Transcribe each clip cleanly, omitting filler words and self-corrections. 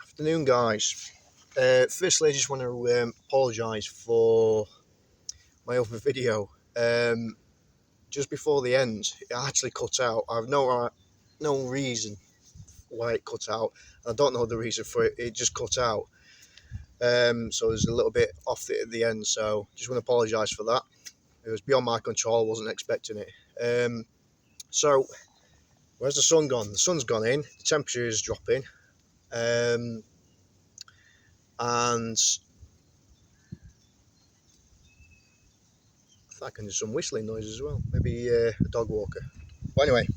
Afternoon, guys. Firstly, I just want to apologise for my other video. Just before the end, it actually cut out. I have no reason why it cut out. I don't know the reason for it. It just cut out. So there's a little bit off at the end. So just want to apologise for that. It was beyond my control. I wasn't expecting it. So where's the sun gone? The sun's gone in. The temperature is dropping. And I can do some whistling noises as well. Maybe a dog walker. But anyway,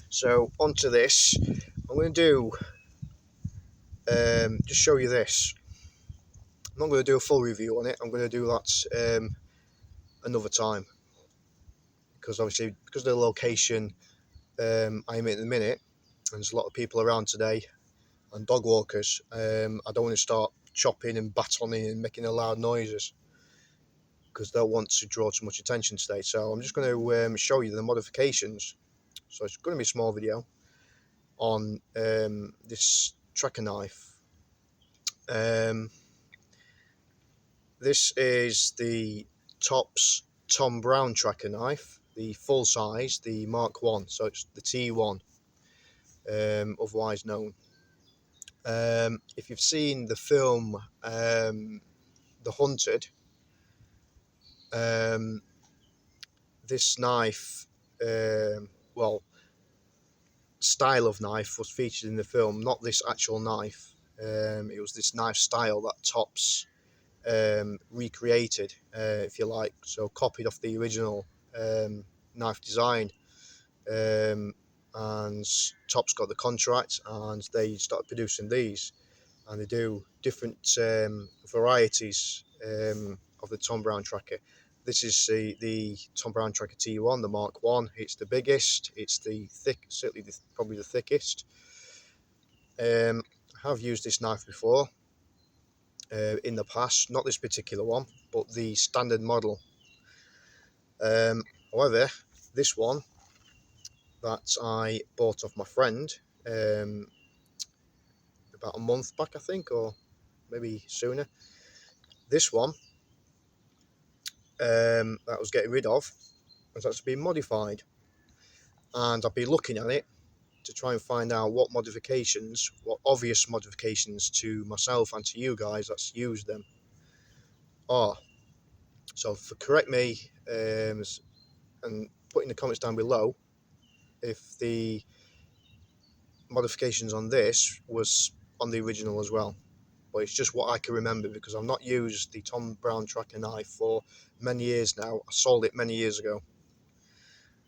so onto this. I'm going to do just show you this. I'm not going to do a full review on it. I'm going to do that another time, because obviously because of the location I'm in at the minute, and there's a lot of people around today and dog walkers. I don't want to start chopping and batoning and making loud noises, because they'll want to draw too much attention today. So I'm just going to show you the modifications. So it's going to be a small video on this tracker knife. This is the Tops Tom Brown tracker knife, the full size, the Mark 1, so it's the T1, otherwise known. If you've seen the film The Hunted, this knife, style of knife was featured in the film, not this actual knife. It was this knife style that Tops recreated, if you like, so copied off the original knife design, and Tops got the contract and they started producing these, and they do different varieties of the Tom Brown tracker. This is the Tom Brown tracker T1, the Mark 1. It's the biggest, it's the certainly probably the thickest. I have used this knife before in the past, not this particular one, but the standard model. However, this one that I bought off my friend about a month back, I think, or maybe sooner, this one that I was getting rid of has actually been modified, and I've been looking at it to try and find out what obvious modifications to myself and to you guys that's used them are. So correct me and put in the comments down below if the modifications on this was on the original as well. But it's just what I can remember, because I've not used the Tom Brown tracker knife for many years now. I sold it many years ago.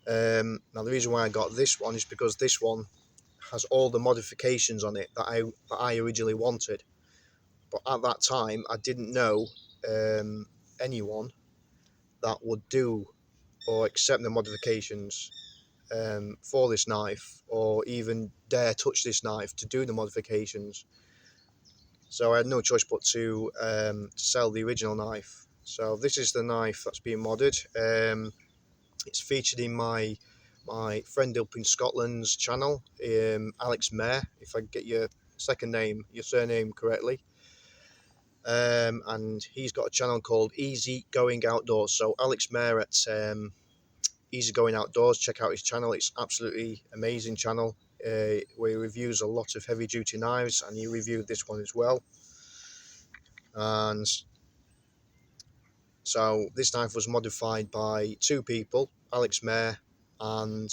Now the reason why I got this one is because this one has all the modifications on it that I originally wanted. But at that time I didn't know anyone that would do or accept the modifications for this knife, or even dare touch this knife to do the modifications. So I had no choice but to sell the original knife. So this is the knife that's being modded. It's featured in my friend up in Scotland's channel, Alex Mayer, if I get your surname correctly. And he's got a channel called Easy Going Outdoors. So Alex Mayer at Easy Going Outdoors, check out his channel. It's absolutely amazing channel, where he reviews a lot of heavy duty knives, and he reviewed this one as well. And so this knife was modified by two people, Alex Mayer and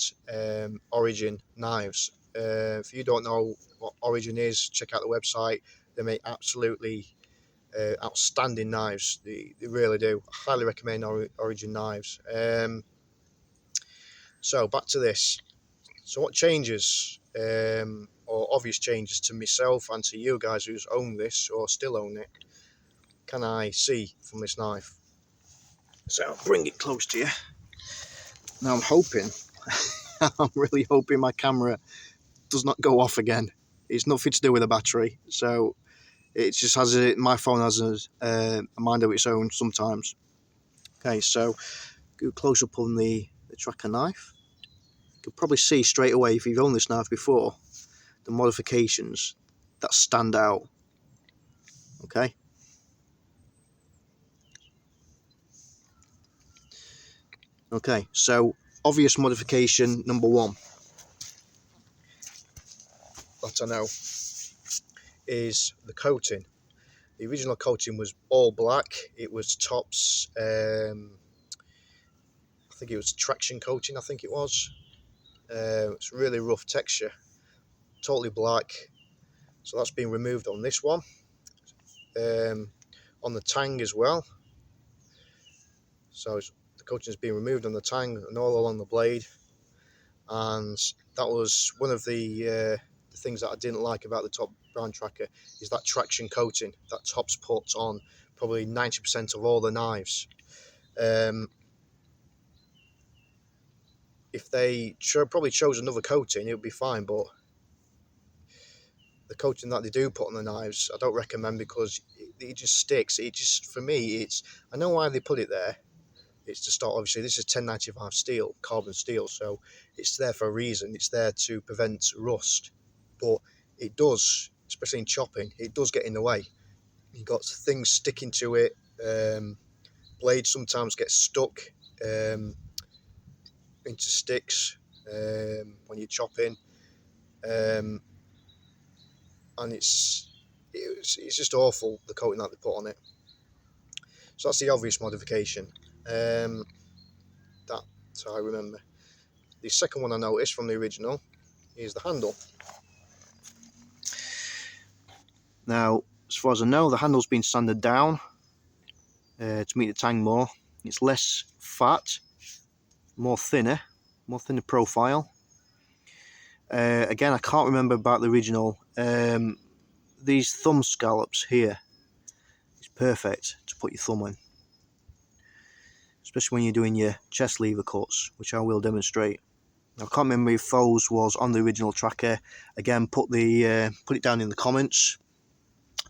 Origin Knives. If you don't know what Origin is, check out the website. They make absolutely outstanding knives. They really do. I highly recommend Origin Knives. So back to this. So what changes, or obvious changes to myself and to you guys who's owned this or still own it, can I see from this knife? So I'll bring it close to you. Now I'm hoping, I'm really hoping my camera does not go off again. It's nothing to do with the battery, so it just has my phone has a mind of its own sometimes. Okay, so go close up on the tracker knife. You can probably see straight away, if you've owned this knife before, the modifications that stand out. Okay. Okay, so obvious modification number one that I know is the coating. The original coating was all black. It was tops, I think it was traction coating, I think it was. It's really rough texture, totally black. So that's been removed on this one. On the tang as well. So the coating has been removed on the tang and all along the blade. And that was one of the things that I didn't like about the Top Brown Tracker, is that traction coating that Top's put on probably 90% of all the knives. If they probably chose another coating, it would be fine, but the coating that they do put on the knives, I don't recommend, because it just sticks. It just, for me, I know why they put it there. It's to start, obviously, this is 1095 steel, carbon steel, so it's there for a reason. It's there to prevent rust, but it does, especially in chopping, it does get in the way. You've got things sticking to it. Blades sometimes get stuck into sticks when you're chopping, and it's just awful, the coating that they put on it. So that's the obvious modification that I remember. The second one I noticed from the original is the handle. Now, as far as I know, the handle's been sanded down to meet the tang more. It's less fat, more thinner profile. Again, I can't remember about the original. These thumb scallops here, it's perfect to put your thumb in, especially when you're doing your chest lever cuts, which I will demonstrate. I can't remember if those was on the original Tracker. Again, put it down in the comments.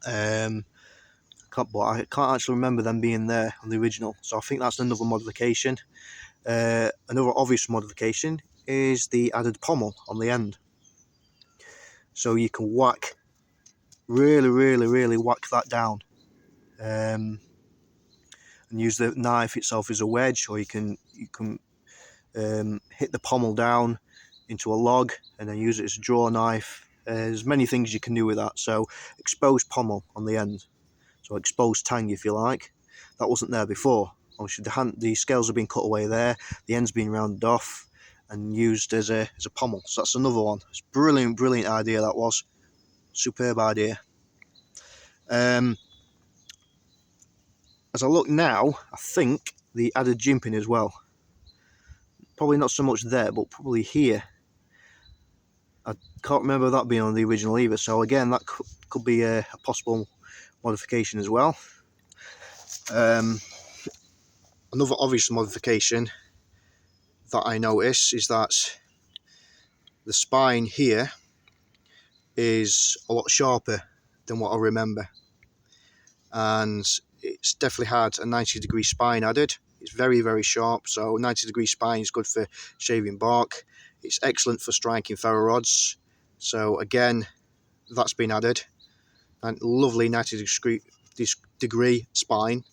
But I can't actually remember them being there on the original, so I think that's another modification. Another obvious modification is the added pommel on the end, so you can whack, really whack that down, and use the knife itself as a wedge, or you can hit the pommel down into a log and then use it as a draw knife. There's many things you can do with that. So exposed pommel on the end, so exposed tang, if you like. That wasn't there before. Obviously the scales have been cut away there, the end's been rounded off and used as a pommel. So that's another one. It's brilliant idea. That was superb idea. As I look now, I think the added jimping as well, probably not so much there, but probably here. I can't remember that being on the original either, so again, that could be a possible modification as well. Another obvious modification that I notice is that the spine here is a lot sharper than what I remember, and it's definitely had a 90-degree spine added. It's very sharp, so 90-degree spine is good for shaving bark. It's excellent for striking ferro rods, so again, that's been added. And lovely 90-degree spine.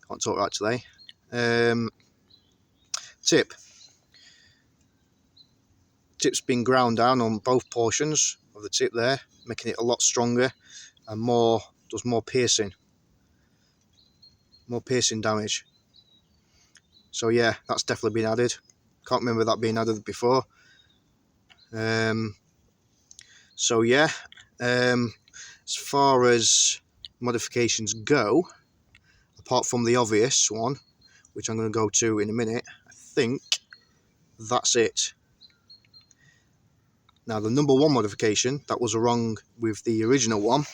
Can't talk right today. Tip's been ground down on both portions of the tip there, making it a lot stronger and does more piercing damage. So yeah, that's definitely been added. Can't remember that being added before. So yeah, as far as modifications go, apart from the obvious one, which I'm going to go to in a minute, I think that's it. Now, the number one modification that was wrong with the original one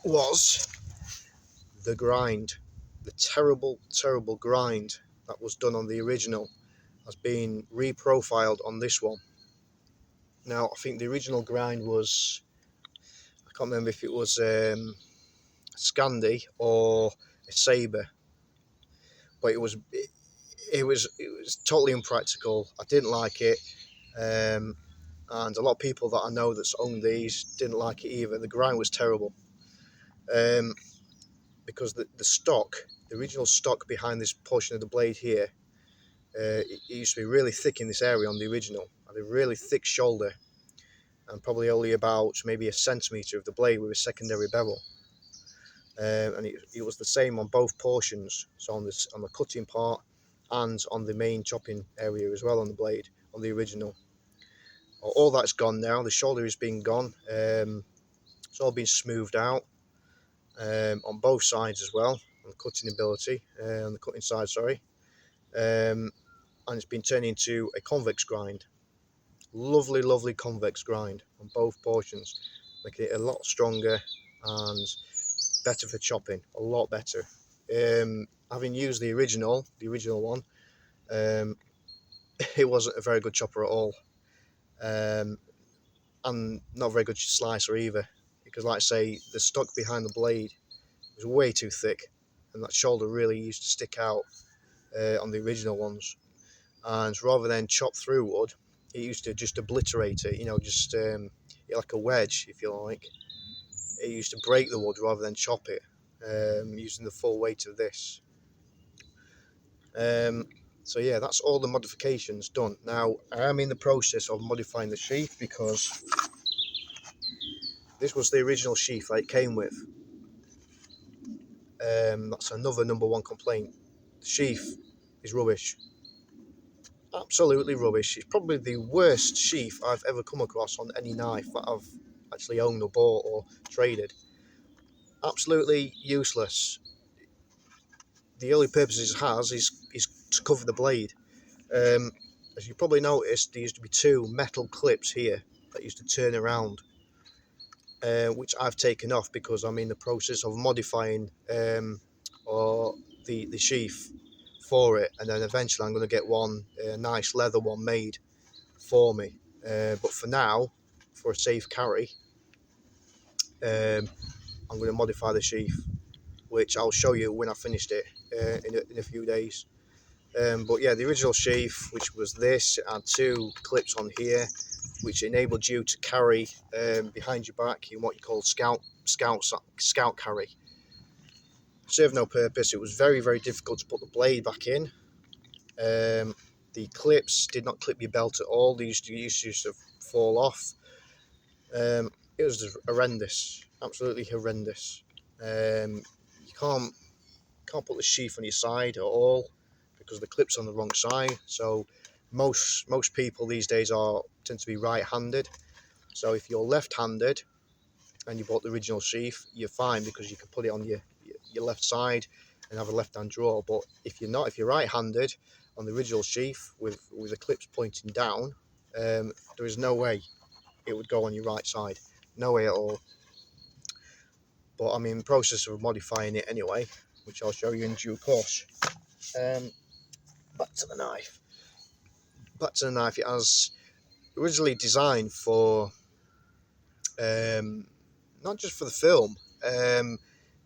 was the grind. The terrible grind that was done on the original has been reprofiled on this one. Now, I think the original grind was, I can't remember if it was a Scandi or a Sabre, but it was totally impractical. I didn't like it. and a lot of people that I know that's owned these didn't like it either. The grind was terrible, because the original stock behind this portion of the blade here, it used to be really thick in this area on the original. Had a really thick shoulder, and probably only about maybe a centimetre of the blade with a secondary bevel. And it was the same on both portions, so on the cutting part and on the main chopping area as well on the blade on the original. All that's gone now. The shoulder has been gone. It's all been smoothed out on both sides as well, on the cutting ability, on the cutting side, sorry. And it's been turned into a convex grind. Lovely, lovely convex grind on both portions, making it a lot stronger and better for chopping, a lot better. Having used the original one, it wasn't a very good chopper at all, and not a very good slicer either, because like I say, the stock behind the blade was way too thick, and that shoulder really used to stick out on the original ones. And rather than chop through wood, it used to just obliterate it, just like a wedge, if you like. It used to break the wood rather than chop it, using the full weight of this. So yeah, that's all the modifications done. Now I am in the process of modifying the sheath, because this was the original sheath that it came with. That's another #1 complaint. The sheath is rubbish. Absolutely rubbish. It's probably the worst sheath I've ever come across on any knife that I've actually owned or bought or traded. Absolutely useless. The only purpose it has is to cover the blade. As you probably noticed, there used to be 2 metal clips here that used to turn around, which I've taken off because I'm in the process of modifying or the sheath for it, and then eventually I'm going to get one nice leather one made for me. But for now, for a safe carry, I'm going to modify the sheath, which I'll show you when I finished it in a few days. But yeah, the original sheath, which was this, it had 2 clips on here, which enabled you to carry behind your back in what you call scout carry. Served no purpose. It was very, very difficult to put the blade back in. The clips did not clip your belt at all. They used to fall off. It was just horrendous, absolutely horrendous. You can't put the sheath on your side at all because the clip's on the wrong side. So most people these days tend to be right-handed. So if you're left-handed and you bought the original sheath, you're fine because you can put it on your left side and have a left-hand draw. But if you're not, if you're right-handed on the original sheath with the clips pointing down, there is no way it would go on your right side. No way at all. But I'm in the process of modifying it anyway, which I'll show you in due course. Back to the knife. It was originally designed for not just for the film.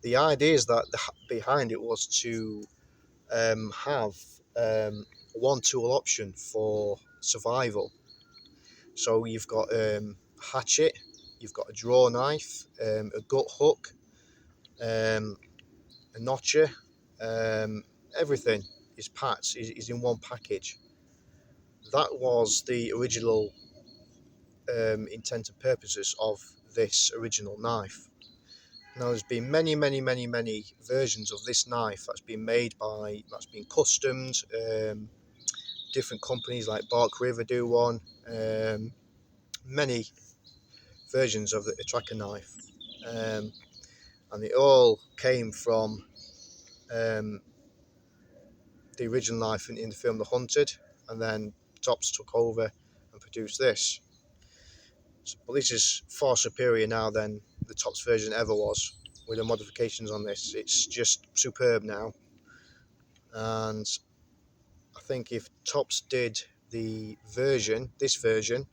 The idea is that behind it was to have one tool option for survival. So you've got a hatchet, you've got a draw knife, a gut hook, a notcher, everything is packed, is in one package. That was the original intent and purposes of this original knife. Now there's been many versions of this knife that's been customed. Different companies like Bark River do one. Many versions of the tracker knife, and it all came from the original knife in the film The Hunted, and then Tops took over and produced this. But this is far superior now than the Tops version ever was, with the modifications on this. It's just superb now, and I think if Tops did this version,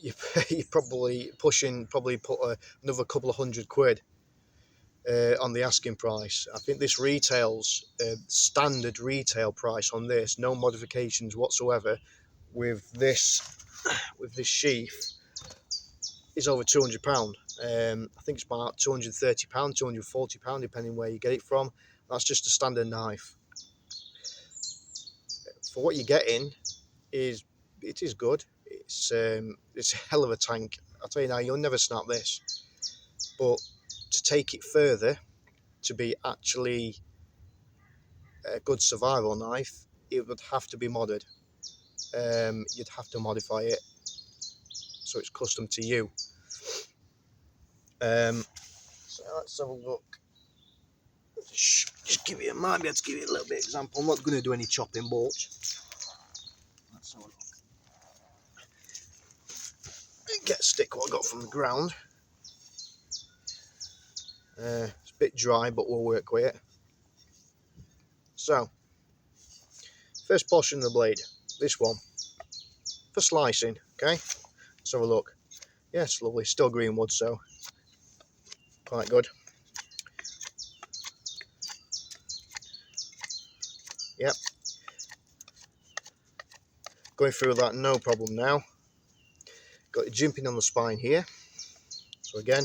you're probably put another couple of £100 on the asking price. I think this retails standard retail price on this, no modifications whatsoever, with this sheath, is over £200. I think it's about £230, £240, depending where you get it from. That's just a standard knife. For what you're getting, it is good. It's a hell of a tank. I'll tell you now, you'll never snap this. But to take it further, to be actually a good survival knife, it would have to be modded. You'd have to modify it so it's custom to you. So let's have a look. Just give you, I might be able to give you a little bit of example. I'm not going to do any chopping, but let's have a look. Get a stick what I got from the ground. It's a bit dry, but we'll work with it. So, first portion of the blade, this one, for slicing, okay? Let's have a look. Yeah, it's lovely, still green wood, so quite good. Yep. Going through that, no problem now. Got it jimping on the spine here. So again,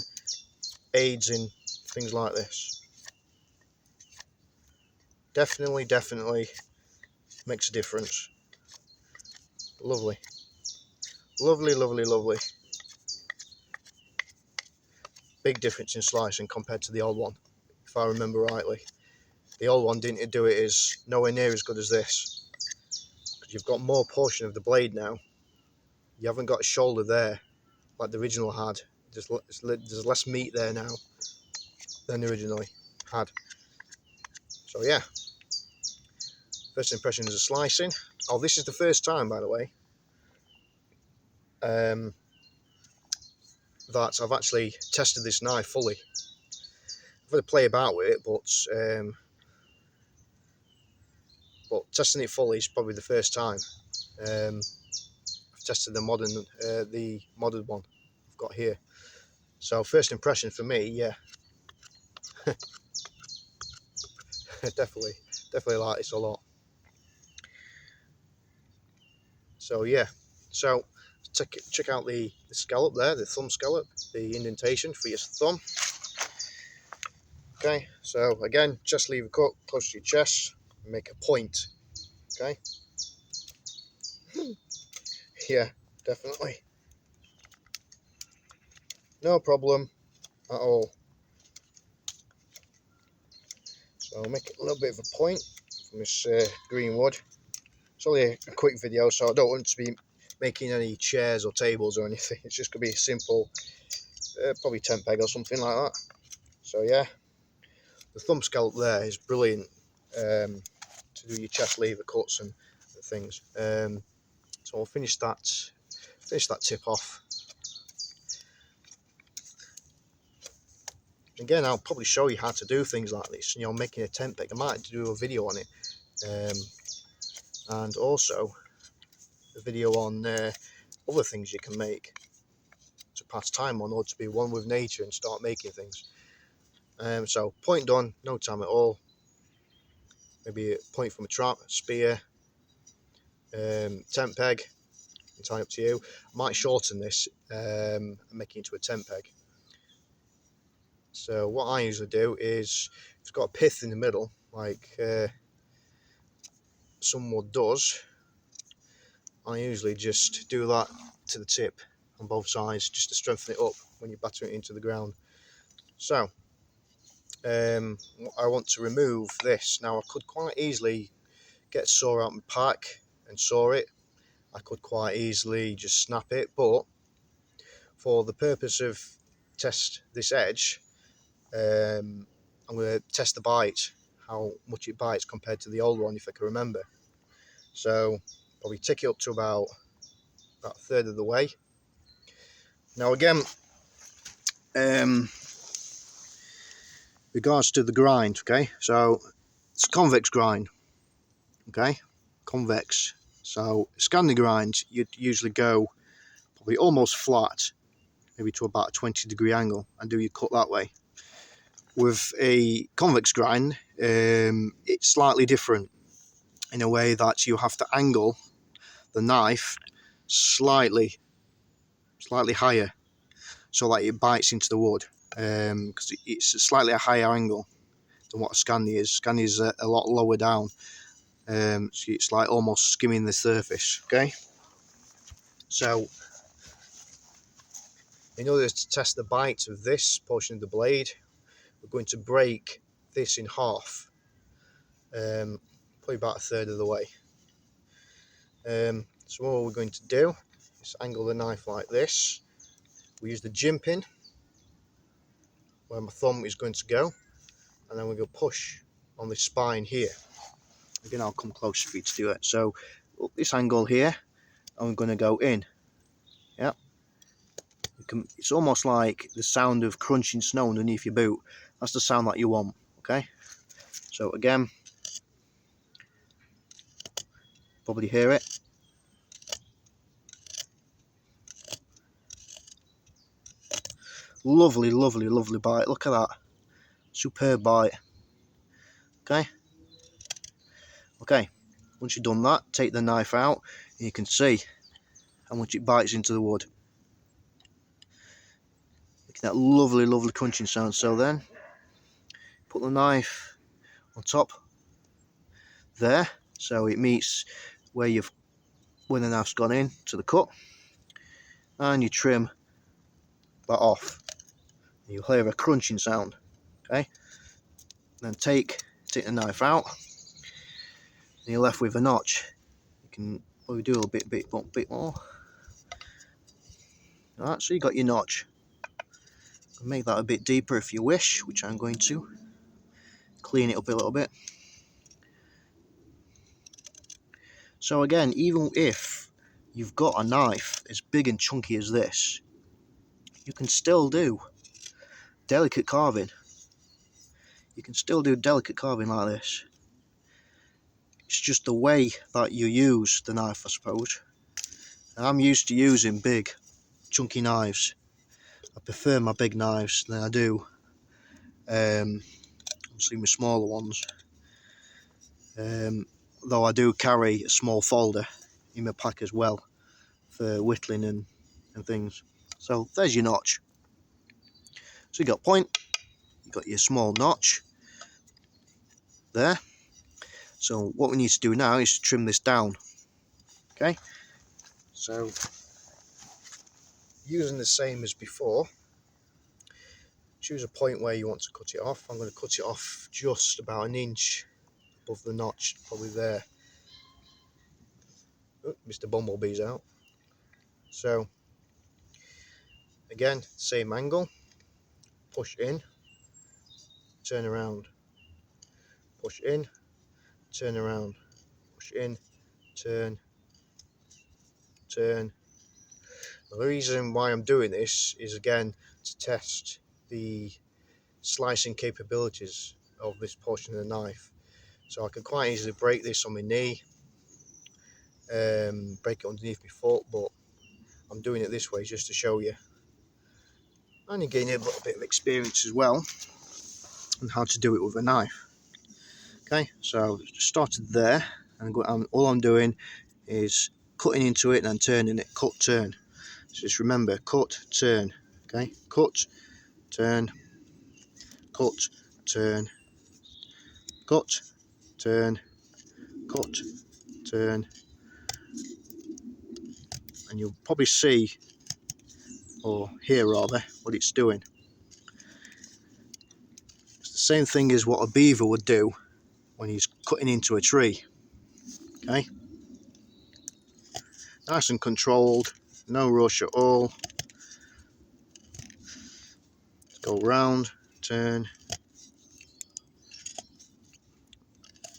aids in things like this. Definitely makes a difference. Lovely. Lovely, lovely, lovely. Big difference in slicing compared to the old one, if I remember rightly. The old one didn't do it as nowhere near as good as this. Because you've got more portion of the blade now. You haven't got a shoulder there like the original had. There's less meat there now than the originally had. So yeah, first impression is a slicing. Oh, this is the first time, by the way, that I've actually tested this knife fully. I've had to play about with it, but testing it fully is probably the first time. I've tested the modded one I've got here. So first impression for me, yeah, definitely like this a lot. So yeah, so check out the scallop there, the thumb scallop, the indentation for your thumb. Okay, so again, chest lever cut close to your chest, make a point. Okay, yeah, definitely, no problem at all. So I'll make a little bit of a point from this green wood. It's only a quick video, so I don't want to be making any chairs or tables or anything. It's just going to be a simple, probably temp peg or something like that. So yeah, the thumb scallop there is brilliant to do your chest lever cuts and things. So I'll finish that tip off. Again, I'll probably show you how to do things like this. You know, making a temp peg. I might do a video on it, and also a video on other things you can make to pass time on, or to be one with nature and start making things. So point done, no time at all. Maybe a point from a trap, spear, temp peg, entirely up to you. I might shorten this and make it into a temp peg. So what I usually do is, if it's got a pith in the middle, like some wood does, I usually just do that to the tip on both sides, just to strengthen it up when you batter it into the ground. So I want to remove this. Now I could quite easily get a saw out my pack and saw it. I could quite easily just snap it, but for the purpose of test this edge, I'm going to test the bite, how much it bites compared to the old one, if I can remember. So probably take it up to about a third of the way. Now again, regards to the grind, okay, so it's convex grind, okay, convex. So Scandi grind, you'd usually go probably almost flat, maybe to about a 20-degree angle, and do your cut that way. With a convex grind, it's slightly different in a way that you have to angle the knife slightly higher so that it bites into the wood, because it's slightly a higher angle than what a Scandi is. Scandi is a lot lower down, so it's like almost skimming the surface. Okay, so in order to test the bite of this portion of the blade, we're going to break this in half, probably about a third of the way. So what we're going to do is angle the knife like this. We use the jim pin where my thumb is going to go, and then we go push on the spine here. Again, I'll come closer for you to do it. So up this angle here, and we're going to go in. Yeah, it's almost like the sound of crunching snow underneath your boot. That's the sound that you want. Okay, so again, probably hear it. Lovely, lovely, lovely bite. Look at that, superb bite. Okay, once you've done that, take the knife out and you can see how much it bites into the wood. Making that lovely, lovely crunching sound. So then, put the knife on top there, so it meets where the knife's gone in to the cut, and you trim that off. You'll hear a crunching sound. Okay, then take the knife out, and you're left with a notch. You can probably do a bit more. Alright, so you got your notch. Make that a bit deeper if you wish, which I'm going to. Clean it up a little bit. So again, even if you've got a knife as big and chunky as this, you can still do delicate carving. You can still do delicate carving like this. It's just the way that you use the knife, I suppose. And I'm used to using big, chunky knives. I prefer my big knives than I do obviously my smaller ones. Though I do carry a small folder in my pack as well for whittling and things. So there's your notch. So you got point, you got your small notch there. So what we need to do now is to trim this down. Okay, so using the same as before, choose a point where you want to cut it off. I'm going to cut it off just about an inch above the notch, probably there. Oh, Mr. Bumblebee's out. So again, same angle, push in, turn around, push in, turn around, push in, turn. The reason why I'm doing this is again to test the slicing capabilities of this portion of the knife. So I can quite easily break this on my knee, break it underneath my foot, but I'm doing it this way just to show you. And you gain a little bit of experience as well on how to do it with a knife. Okay, so I've started there, and all I'm doing is cutting into it and turning it, cut, turn. So just remember, cut, turn. Okay, cut, turn, cut, turn, cut, turn, cut, turn, and you'll probably see, or hear rather, what it's doing. It's the same thing as what a beaver would do when he's cutting into a tree. Okay, nice and controlled, no rush at all. Go round, turn,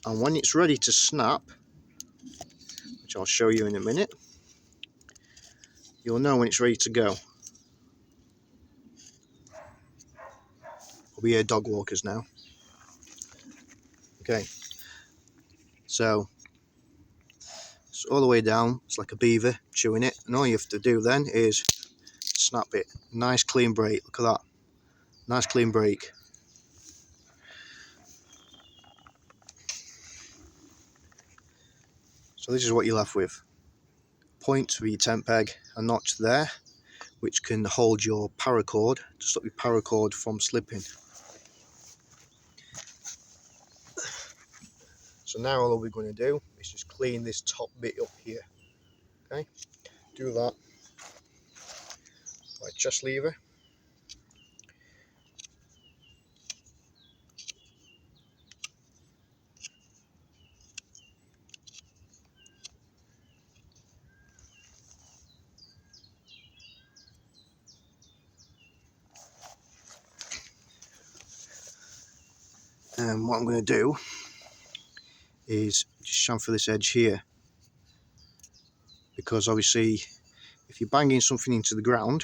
and when it's ready to snap, which I'll show you in a minute, you'll know when it's ready to go. We'll be here dog walkers now. Okay, so it's all the way down. It's like a beaver chewing it, and all you have to do then is snap it. Nice clean break. Look at that. Nice clean break. So this is what you're left with. Point for your temp peg, a notch there, which can hold your paracord to stop your paracord from slipping. So now all we're going to do is just clean this top bit up here. Okay, do that by chest lever. And what I'm going to do is just chamfer this edge here, because obviously if you're banging something into the ground,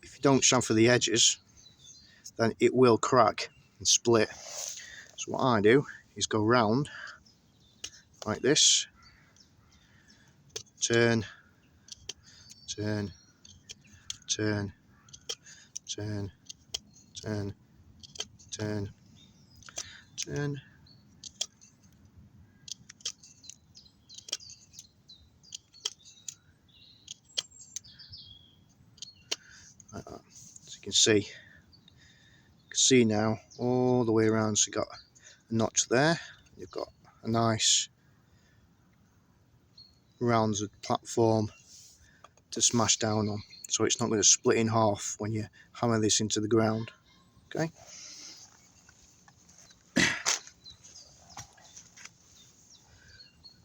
if you don't chamfer the edges, then it will crack and split. So what I do is go round like this, turn, turn, turn, turn, turn, turn, turn. Like that. As you can see now all the way around. So you've got a notch there, you've got a nice rounded platform to smash down on, so it's not going to split in half when you hammer this into the ground. Okay.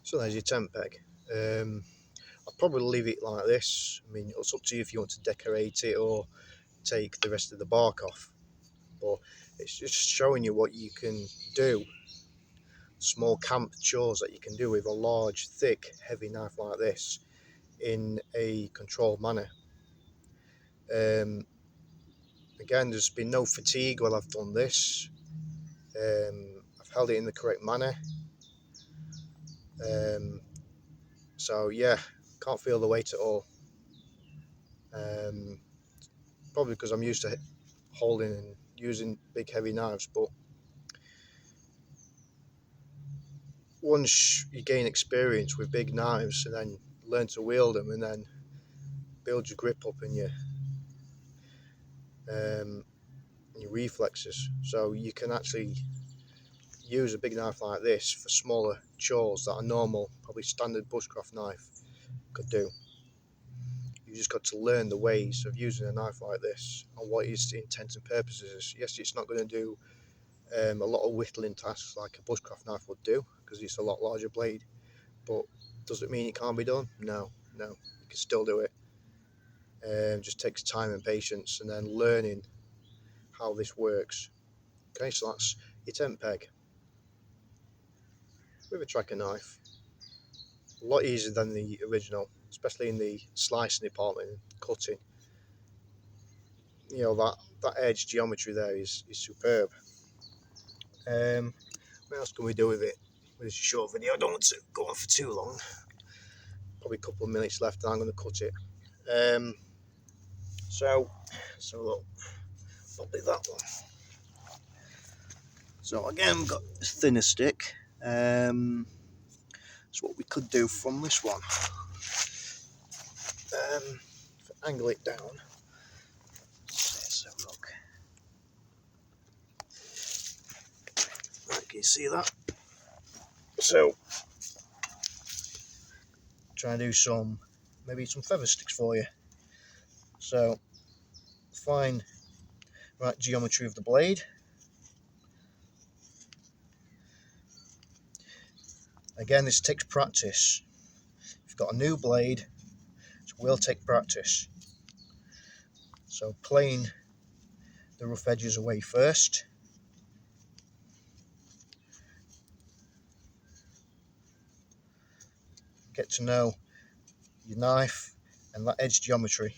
So there's your temp peg. I'll probably leave it like this. I mean, it's up to you if you want to decorate it or take the rest of the bark off, but it's just showing you what you can do, small camp chores that you can do with a large, thick, heavy knife like this in a controlled manner. Again, there's been no fatigue while I've done this. I've held it in the correct manner. So yeah, can't feel the weight at all. Probably because I'm used to holding and using big heavy knives, but once you gain experience with big knives and then learn to wield them and then build your grip up and your reflexes, so you can actually use a big knife like this for smaller chores that a normal, probably standard bushcraft knife could do. You just got to learn the ways of using a knife like this and what its intents and purposes is. Yes, it's not going to do a lot of whittling tasks like a bushcraft knife would do, because it's a lot larger blade, but does it mean it can't be done? No, you can still do it. Just takes time and patience and then learning how this works. Okay, so that's your temp peg with a tracker knife. A lot easier than the original, especially in the slicing department and cutting. You know, that edge geometry there is superb. What else can we do with it? With this short video, I don't want to go on for too long. Probably a couple of minutes left and I'm going to cut it. So look, probably that one. So again, we've got a thinner stick. So what we could do from this one, if I angle it down, let's have a look. Right, can you see that? So try and do maybe some feather sticks for you. So find right geometry of the blade. Again, this takes practice. If you've got a new blade, it will take practice. So plane the rough edges away first. Get to know your knife and that edge geometry.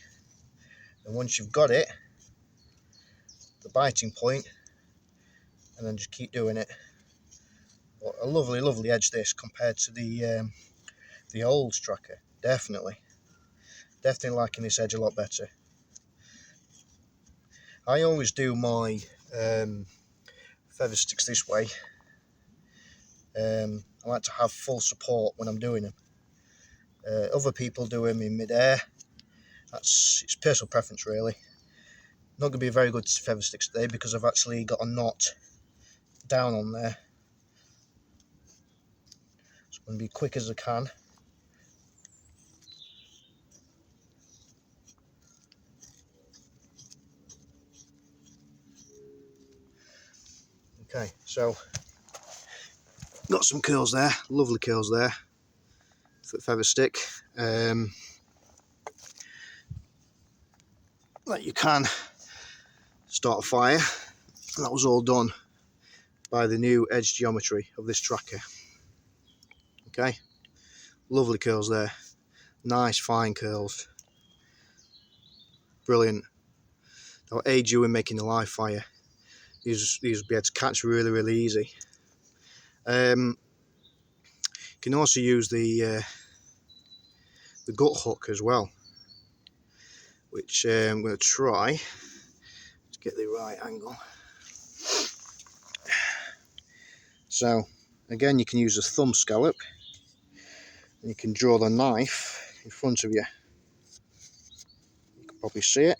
And once you've got it, the biting point, and then just keep doing it. But a lovely edge this compared to the old tracker. Definitely liking this edge a lot better. I always do my feather sticks this way, I like to have full support when I'm doing them. Other people do them in mid-air. It's personal preference really. Not going to be a very good feather sticks today because I've actually got a knot down on there. So I'm going to be quick as I can. Okay, so got some curls there, lovely curls there for the feather stick. That you can start a fire. And that was all done by the new edge geometry of this tracker. Okay, lovely curls there, nice fine curls, brilliant. That'll aid you in making a live fire. These will be able to catch really easy. You can also use the gut hook as well, which I'm going to try to get the right angle. So again, you can use a thumb scallop and you can draw the knife in front of you. You can probably see it.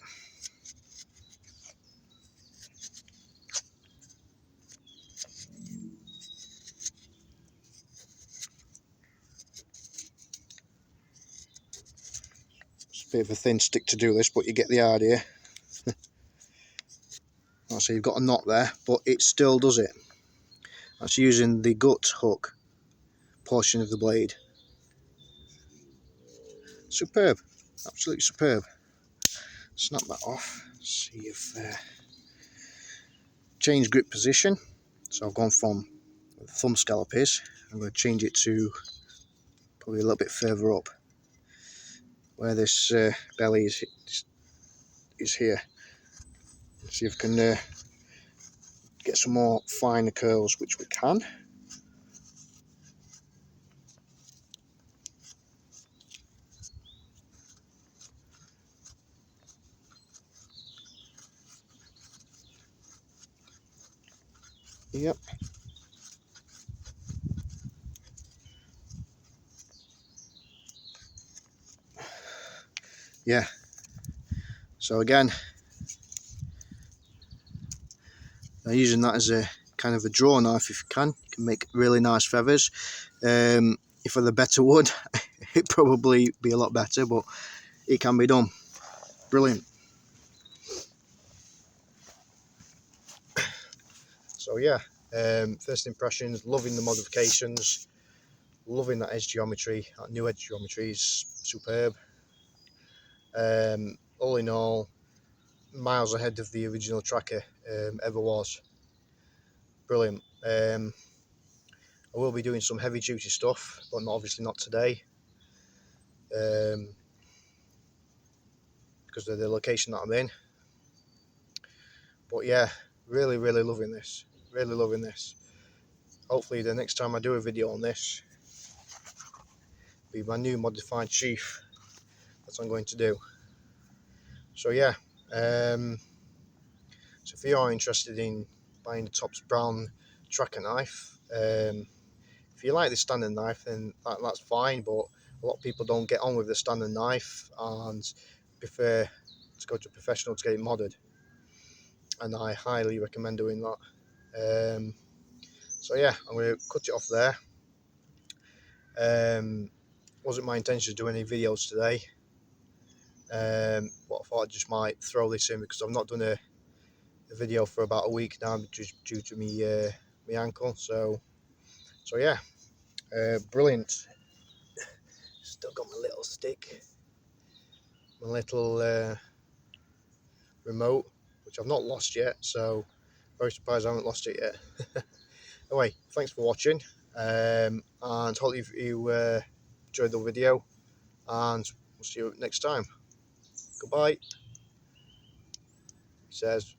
It's a bit of a thin stick to do this, but you get the idea. So you've got a knot there, but it still does it. That's using the gut hook portion of the blade. Superb, absolutely superb. Snap that off. See if change grip position. So I've gone from where the thumb scallop is. I'm going to change it to probably a little bit further up, where this belly is here. See if I can get some more finer curls, which we can. Yep. Yeah. So again, using that as a kind of a draw knife, if you can make really nice feathers. If with a better wood, it'd probably be a lot better, but it can be done. Brilliant. So yeah, first impressions, loving the modifications, loving that edge geometry. That new edge geometry is superb. All in all, miles ahead of the original tracker ever was. Brilliant. I will be doing some heavy duty stuff, but obviously not today, because of the location that I'm in. But yeah, really loving this. Really loving this. Hopefully the next time I do a video on this will be my new modified Sheath that I'm going to do. So yeah, so if you are interested in buying the Tops Brown tracker knife, if you like the standard knife, then that's fine, but a lot of people don't get on with the standard knife and prefer to go to a professional to get it modded, and I highly recommend doing that. So yeah, I'm going to cut it off there. Wasn't my intention to do any videos today, but I thought I just might throw this in because I've not done a video for about a week now due to me ankle. So yeah, brilliant. Still got my little stick, my little remote, which I've not lost yet, so very surprised I haven't lost it yet. Anyway, thanks for watching, and hope you enjoyed the video, and we'll see you next time. Goodbye. He says.